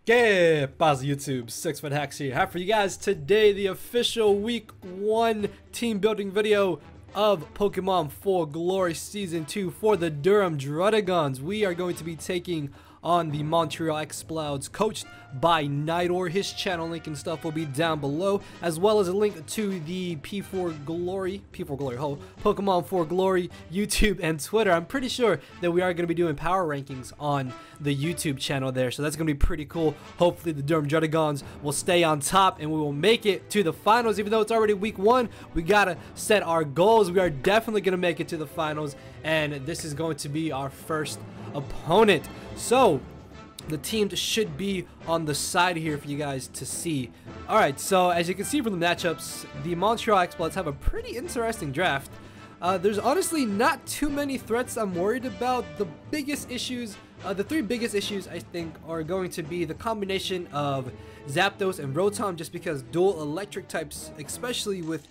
¿Qué pasa, YouTube? 6 Foot Hacks here. Have for you guys today the official week 1 team building video of Pokemon 4 Glory Season 2 for the Durham Druddigons. We are going to be taking on the Montreal Explouds, coached by Nidor. His channel link and stuff will be down below, as well as a link to the P4 Glory, Pokemon 4 Glory YouTube and Twitter. I'm pretty sure that we are going to be doing power rankings on the YouTube channel there, so that's going to be pretty cool. Hopefully the Durham Druddigons will stay on top and we will make it to the finals. Even though it's already week 1, we got to set our goals. We are definitely going to make it to the finals, and this is going to be our first opponent. So the teams should be on the side here for you guys to see. Alright, so as you can see from the matchups, the Montreal Explouds have a pretty interesting draft. There's honestly not too many threats I'm worried about. The biggest issues, the 3 biggest issues I think are going to be the combination of Zapdos and Rotom, just because dual electric types, especially with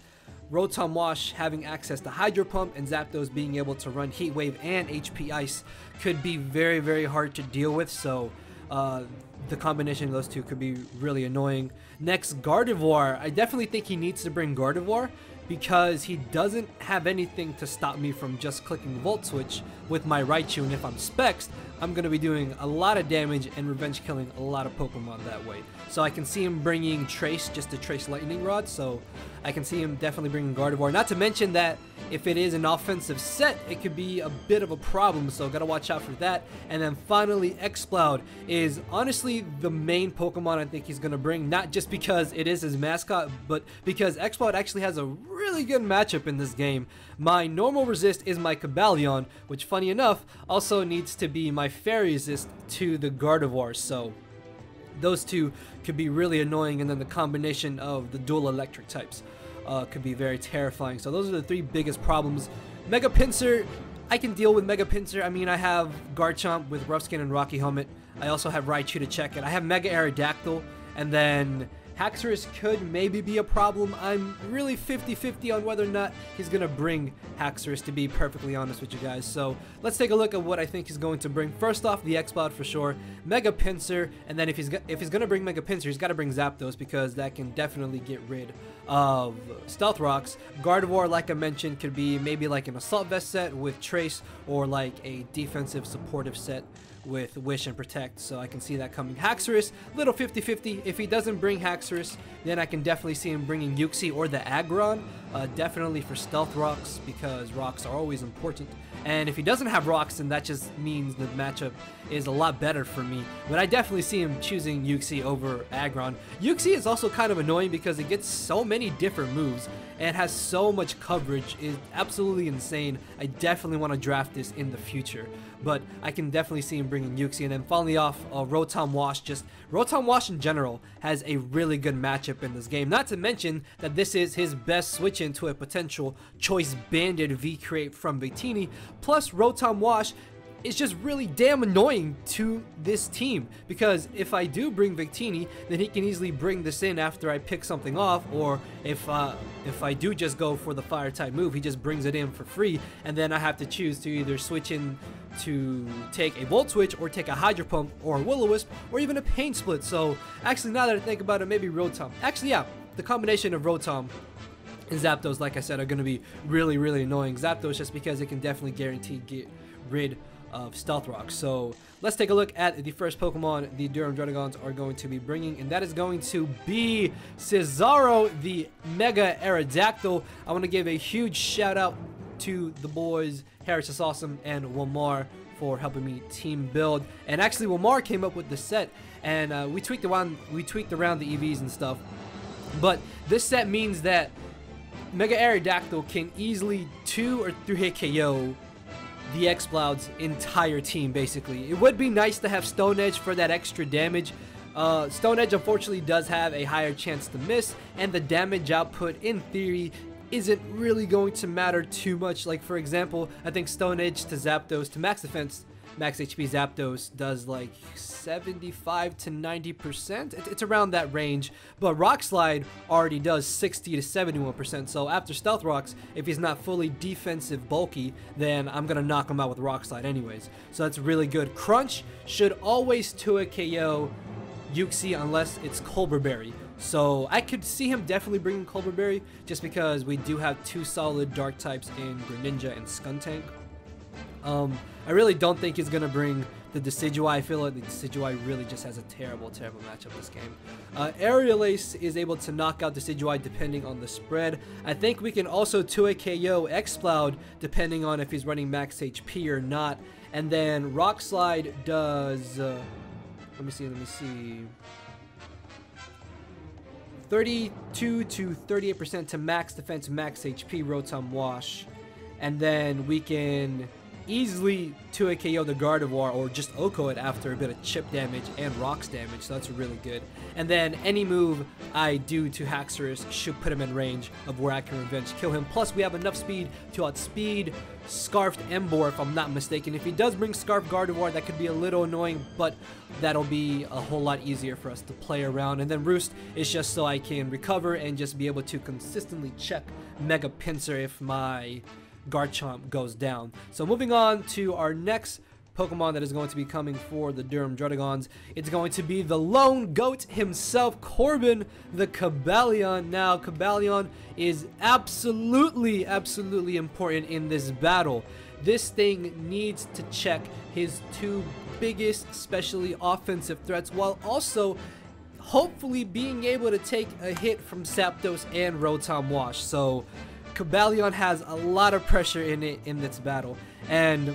Rotom Wash having access to Hydro Pump and Zapdos being able to run Heat Wave and HP Ice, could be very, very hard to deal with. So the combination of those two could be really annoying. Next, Gardevoir. I definitely think he needs to bring Gardevoir because he doesn't have anything to stop me from just clicking the Volt Switch with my Raichu, and if I'm Spexed, I'm going to be doing a lot of damage and revenge killing a lot of Pokemon that way. So I can see him bringing Trace, just to Trace Lightning Rod, so I can see him definitely bringing Gardevoir. Not to mention that if it is an offensive set, it could be a bit of a problem, so gotta watch out for that. And then finally, Exploud is honestly the main Pokemon I think he's gonna bring, not just because it is his mascot, but because Exploud actually has a really good matchup in this game. My normal resist is my Cobalion, which funny enough also needs to be my fairy resist to the Gardevoir, so those two could be really annoying, and then the combination of the dual electric types could be very terrifying. So those are the 3 biggest problems. Mega Pinsir, I can deal with Mega Pinsir. I mean, I have Garchomp with Rough Skin and Rocky Helmet. I also have Raichu to check it. I have Mega Aerodactyl, and then Haxorus could maybe be a problem. I'm really 50-50 on whether or not he's going to bring Haxorus, to be perfectly honest with you guys. So let's take a look at what I think he's going to bring. First off, the Exploud for sure, Mega Pinsir, and then if he's going to bring Mega Pinsir, he's got to bring Zapdos because that can definitely get rid of Stealth Rocks. Gardevoir, like I mentioned, could be maybe like an Assault Vest set with Trace, or like a defensive supportive set with Wish and Protect, so I can see that coming. Haxorus, little 50-50. If he doesn't bring Haxorus, then I can definitely see him bringing Uxie or the Aggron, definitely for Stealth Rocks, because rocks are always important. And if he doesn't have rocks, then that just means the matchup is a lot better for me. But I definitely see him choosing Uxie over Aggron. Uxie is also kind of annoying because it gets so many different moves and has so much coverage. It's absolutely insane. I definitely want to draft this in the future, but I can definitely see him bringing Uxie. And then finally off, Rotom Wash. Just Rotom Wash in general has a really good matchup in this game. Not to mention that this is his best switch into a potential Choice Banded V-Create from Victini. Plus, Rotom Wash is just really damn annoying to this team, because if I do bring Victini, then he can easily bring this in after I pick something off, or if I do just go for the fire type move, he just brings it in for free, and then I have to choose to either switch in to take a Volt Switch, or take a Hydro Pump, or a Will-O-Wisp, or even a Pain Split. So actually, now that I think about it, maybe Rotom. Actually, yeah, the combination of Rotom and Zapdos, like I said, are going to be really, really annoying. Zapdos just because it can definitely guarantee get rid of Stealth Rock. So let's take a look at the first Pokemon the Durham Druddigons are going to be bringing, and that is going to be Cesaro, the Mega Aerodactyl. I want to give a huge shout out to the boys Harris is Awesome and Wilmar for helping me team build. And actually, Wilmar came up with the set, and we tweaked around the EVs and stuff. But this set means that Mega Aerodactyl can easily 2 or 3 hit KO the Exploud's entire team, basically. It would be nice to have Stone Edge for that extra damage. Stone Edge unfortunately does have a higher chance to miss, and the damage output in theory isn't really going to matter too much. Like, for example, I think Stone Edge to Zapdos to max defense, max HP Zapdos does like 75 to 90%. It's around that range, but Rock Slide already does 60 to 71%. So after Stealth Rocks, if he's not fully defensive bulky, then I'm gonna knock him out with Rock Slide anyways. So that's really good. Crunch should always 2 a KO Uxie unless it's Colbur Berry. So I could see him definitely bringing Colbur Berry just because we do have 2 solid dark types in Greninja and Skuntank. I really don't think he's going to bring the Decidueye. I feel like the Decidueye really just has a terrible matchup this game. Aerial Ace is able to knock out Decidueye depending on the spread. I think we can also 2-hit KO Exploud depending on if he's running max HP or not. And then Rock Slide does... let me see. 32 to 38% to max defense, max HP, Rotom Wash. And then we can easily 2-hit KO the Gardevoir or just OHKO it after a bit of chip damage and rocks damage, so that's really good. And then any move I do to Haxorus should put him in range of where I can revenge kill him. Plus we have enough speed to outspeed Scarfed Emboar if I'm not mistaken. If he does bring Scarfed Gardevoir, that could be a little annoying, but that'll be a whole lot easier for us to play around. And then Roost is just so I can recover and just be able to consistently check Mega Pinsir if my Garchomp goes down. So moving on to our next Pokemon that is going to be coming for the Durham Druddigons, it's going to be the lone goat himself, Corbin the Cobalion. Now Cobalion is absolutely important in this battle. This thing needs to check his 2 biggest, especially offensive threats, while also hopefully being able to take a hit from Zapdos and Rotom Wash. So Cobalion has a lot of pressure in this battle, and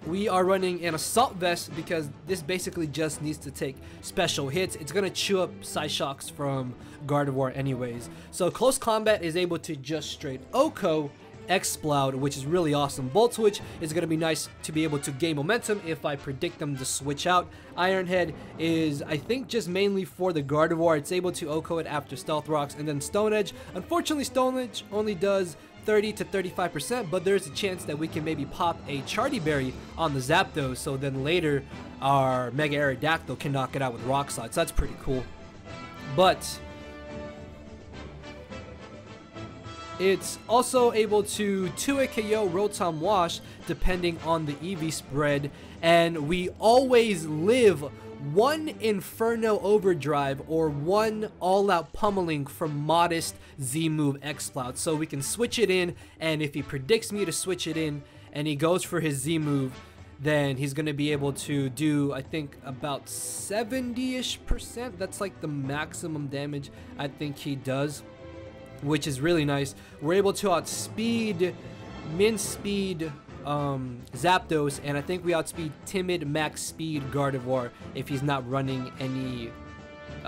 we are running an Assault Vest because this basically just needs to take special hits. It's gonna chew up Psyshocks from Gardevoir anyways. So Close Combat is able to just straight OHKO Exploud, which is really awesome. Volt Switch is going to be nice to be able to gain momentum if I predict them to switch out. Iron Head is, I think, just mainly for the Gardevoir. It's able to OHKO it after Stealth Rocks. And then Stone Edge. Unfortunately, Stone Edge only does 30 to 35%, but there's a chance that we can maybe pop a Chardy Berry on the Zapdos, so then later our Mega Aerodactyl can knock it out with Rock Slide. So that's pretty cool. But it's also able to 2-hit KO Rotom Wash depending on the EV spread, and we always live 1 Inferno Overdrive or 1 all-out pummeling from Modest Z-move Exploud. So we can switch it in, and if he predicts me to switch it in and he goes for his Z-move, then he's going to be able to do, I think, about 70-ish%. That's like the maximum damage I think he does, which is really nice. We're able to outspeed min speed Zapdos, and I think we outspeed timid max speed Gardevoir if he's not running any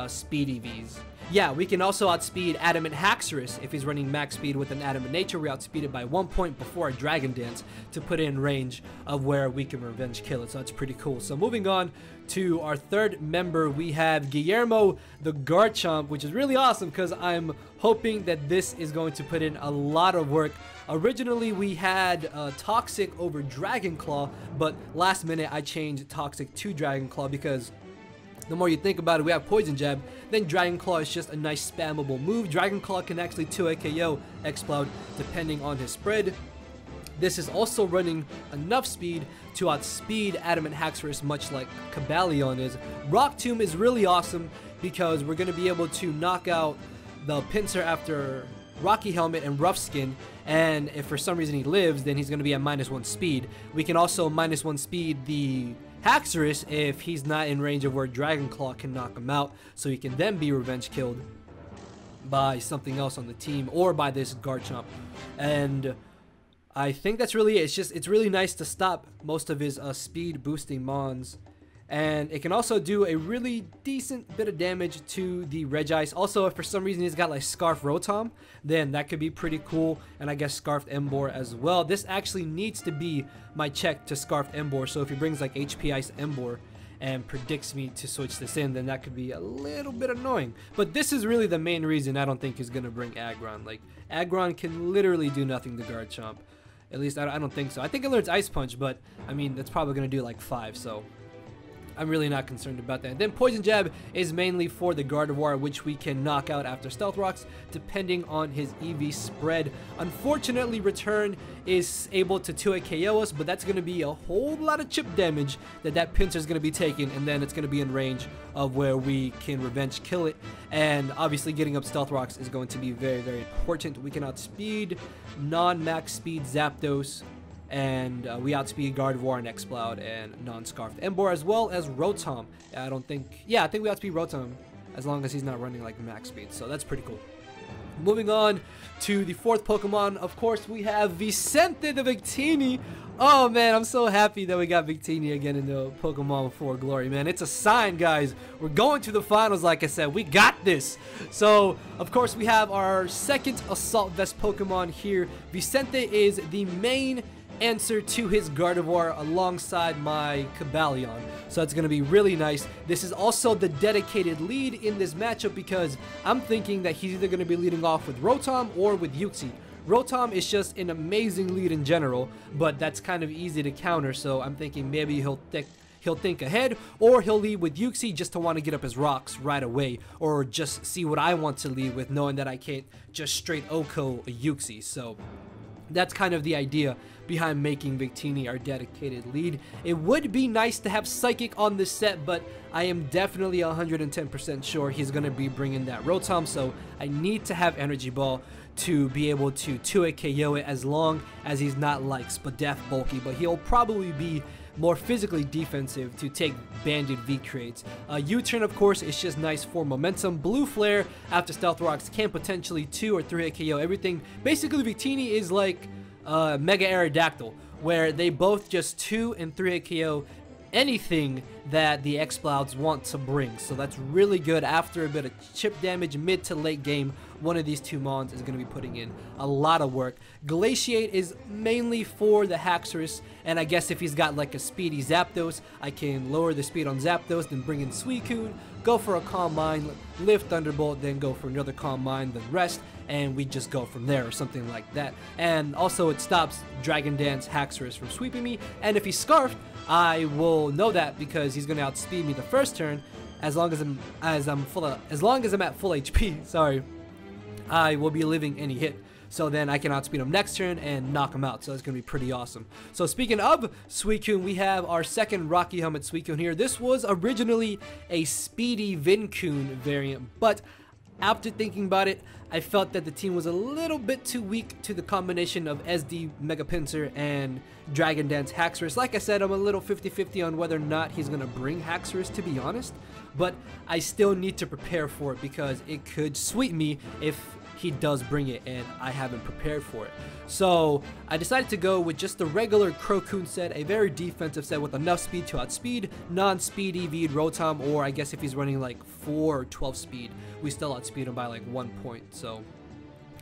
speed EVs. Yeah, we can also outspeed Adamant Haxorus if he's running max speed with an Adamant Nature. We outspeed it by 1 point before a Dragon Dance to put it in range of where we can revenge kill it, so that's pretty cool. So moving on to our third member, we have Guillermo the Garchomp, which is really awesome because I'm hoping that this is going to put in a lot of work. Originally we had Toxic over Dragon Claw, but last minute I changed Toxic to Dragon Claw because the more you think about it, we have Poison Jab, then Dragon Claw is just a nice spammable move. Dragon Claw can actually 2-hit KO Exploud depending on his spread. This is also running enough speed to outspeed Adamant Haxorus, much like Cobalion is. Rock Tomb is really awesome because we're going to be able to knock out the Pinsir after Rocky Helmet and Rough Skin, and if for some reason he lives, then he's going to be at -1 speed. We can also -1 speed the Haxorus if he's not in range of where Dragon Claw can knock him out, so he can then be revenge killed by something else on the team or by this Garchomp. And I think that's really it. It's really nice to stop most of his speed boosting mons, and it can also do a really decent bit of damage to the Regice. Also, if for some reason he's got like Scarf Rotom, then that could be pretty cool, and I guess Scarfed Emboar as well. This actually needs to be my check to Scarfed Emboar, so if he brings like HP Ice Emboar and predicts me to switch this in, then that could be a little bit annoying. But this is really the main reason I don't think he's gonna bring Aggron. Like, Aggron can literally do nothing to Garchomp. At least I don't think so. I think it learns Ice Punch, but I mean that's probably gonna do like 5, so I'm really not concerned about that. And then Poison Jab is mainly for the Gardevoir, which we can knock out after Stealth Rocks, depending on his EV spread. Unfortunately, Return is able to 2-hit KO us, but that's going to be a whole lot of chip damage that Pinsir is going to be taking, and then it's going to be in range of where we can revenge kill it. And obviously getting up Stealth Rocks is going to be very, very important. We can outspeed non-max speed Zapdos, and we outspeed Gardevoir and Exploud and non-scarfed Emboar, as well as Rotom. I think we outspeed Rotom as long as he's not running like max speed, so that's pretty cool. Moving on to the fourth Pokemon, of course, we have Vicente the Victini. Oh man, I'm so happy that we got Victini again in the Pokemon 4 Glory, man. It's a sign, guys. We're going to the finals, like I said. We got this. So, of course, we have our second Assault Vest Pokemon here. Vicente is the main answer to his Gardevoir alongside my Cobalion. So it's going to be really nice. This is also the dedicated lead in this matchup because I'm thinking that he's either going to be leading off with Rotom or with Uxie. Rotom is just an amazing lead in general, but that's kind of easy to counter, so I'm thinking maybe he'll think ahead, or he'll lead with Uxie just to want to get up his rocks right away, or just see what I want to lead with, knowing that I can't just straight OHKO a Uxie. So that's kind of the idea behind making Victini our dedicated lead. It would be nice to have Psychic on this set, but I am definitely 110% sure he's going to be bringing that Rotom, so I need to have Energy Ball to be able to 2-hit KO it, as long as he's not like Spadef bulky, but he'll probably be more physically defensive to take banded V-Crates. U-Turn, of course, is just nice for momentum. Blue Flare after Stealth Rocks can potentially 2 or 3-hit KO everything. Basically, Victini is like Mega Aerodactyl, where they both just 2 and 3-hit KO anything that the Explouds want to bring. So that's really good. After a bit of chip damage mid to late game, one of these two Mons is going to be putting in a lot of work. Glaciate is mainly for the Haxorus, and I guess if he's got like a speedy Zapdos, I can lower the speed on Zapdos, then bring in Suicune, go for a Calm Mind, live Thunderbolt, then go for another Calm Mind, then rest, and we just go from there or something like that. And also it stops Dragon Dance Haxorus from sweeping me, and if he's Scarfed, I will know that because he's going to outspeed me the first turn. As long as I'm at full HP, sorry, I will be living any hit. So then I can outspeed him next turn and knock him out. So it's going to be pretty awesome. So speaking of Suicune, we have our second Rocky Helmet Suicune here. This was originally a speedy Vincoon variant, but after thinking about it, I felt that the team was a little bit too weak to the combination of SD Mega Pinsir and Dragon Dance Haxorus. Like I said, I'm a little 50-50 on whether or not he's going to bring Haxorus, to be honest. But I still need to prepare for it because it could sweep me if he does bring it and I haven't prepared for it. So I decided to go with just the regular Crocoon set, a very defensive set with enough speed to outspeed non-speed EV'd Rotom, or I guess if he's running like 4 or 12 speed, we still outspeed him by like 1 point. So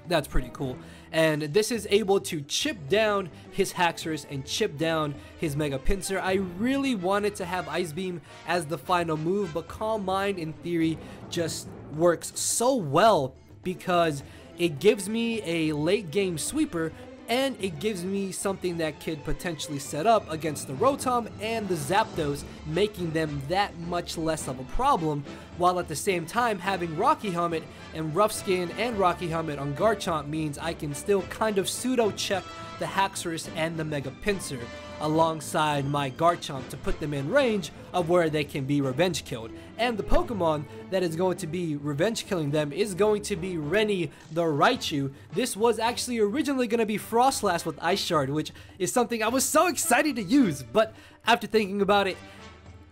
that's pretty cool. And this is able to chip down his Haxorus and chip down his Mega Pinsir. I really wanted to have Ice Beam as the final move, but Calm Mind in theory just works so well because it gives me a late game sweeper and it gives me something that could potentially set up against the Rotom and the Zapdos, making them that much less of a problem, while at the same time having Rocky Helmet and Rough Skin and Rocky Helmet on Garchomp means I can still kind of pseudo check the Haxorus and the Mega Pinsir alongside my Garchomp to put them in range of where they can be revenge killed. And the Pokemon that is going to be revenge killing them is going to be Rennie the Raichu. This was actually originally going to be Frostlass with Ice Shard, which is something I was so excited to use, but after thinking about it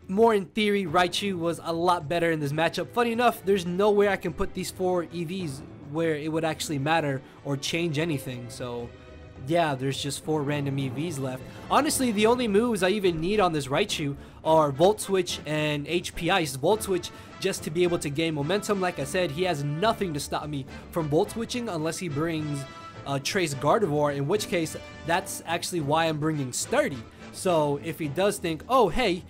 more in theory, Raichu was a lot better in this matchup. Funny enough, there's nowhere I can put these 4 EVs where it would actually matter or change anything, so yeah, there's just 4 random EVs left. Honestly, the only moves I even need on this Raichu are Volt Switch and HP Ice. Volt Switch just to be able to gain momentum. Like I said, he has nothing to stop me from Volt Switching unless he brings Trace Gardevoir, in which case that's actually why I'm bringing Sturdy. So if he does think, oh hey,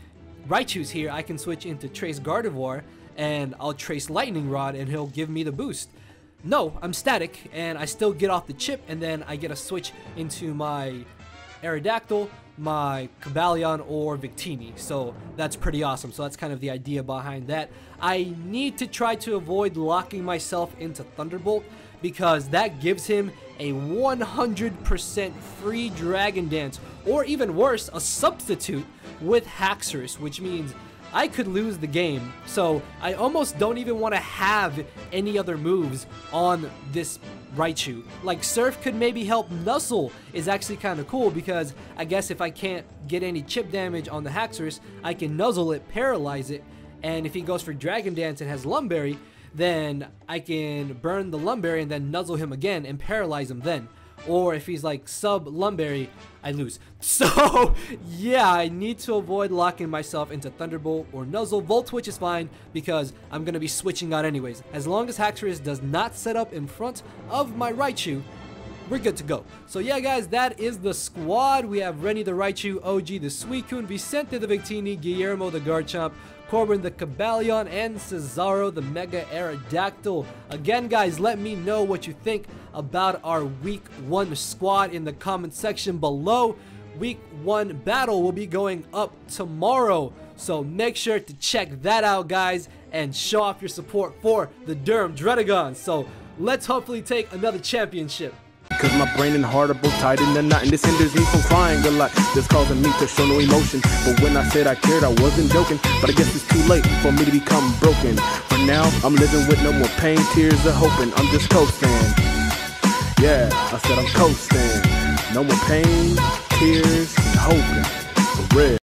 Raichu's here, I can switch into Trace Gardevoir and I'll Trace Lightning Rod and he'll give me the boost. No, I'm static, and I still get off the chip, and then I get a switch into my Aerodactyl, my Cobalion or Victini. So that's pretty awesome. So that's kind of the idea behind that. I need to try to avoid locking myself into Thunderbolt, because that gives him a 100% free Dragon Dance, or even worse, a substitute with Haxorus, which means I could lose the game. So I almost don't even want to have any other moves on this Raichu. Like Surf could maybe help. Nuzzle is actually kind of cool, because I guess if I can't get any chip damage on the Haxorus, I can Nuzzle it, paralyze it, and if he goes for Dragon Dance and has Lumberry, then I can burn the Lumberry and then Nuzzle him again and paralyze him then. Or if he's like sub Lumberry, I lose. So yeah, I need to avoid locking myself into Thunderbolt or Nuzzle. Volt Switch is fine, because I'm going to be switching out anyways. As long as Haxorus does not set up in front of my Raichu, we're good to go. So yeah guys, that is the squad. We have Rennie the Raichu, OG the Suicune, Vicente the Victini, Guillermo the Garchomp, Corbin the Cobalion, and Cesaro the Mega Aerodactyl. Again guys, let me know what you think about our week 1 squad in the comment section below. Week 1 battle will be going up tomorrow, so make sure to check that out guys, and show off your support for the Durham Druddigons. So let's hopefully take another championship. Cause my brain and heart are both tied in a knot, and this hinders me from crying a lot. This causing me to show no emotion. But when I said I cared, I wasn't joking. But I guess it's too late for me to become broken. For now, I'm living with no more pain, tears, or hoping. I'm just coasting. Yeah, I said I'm coasting. No more pain, tears, and hoping. For real.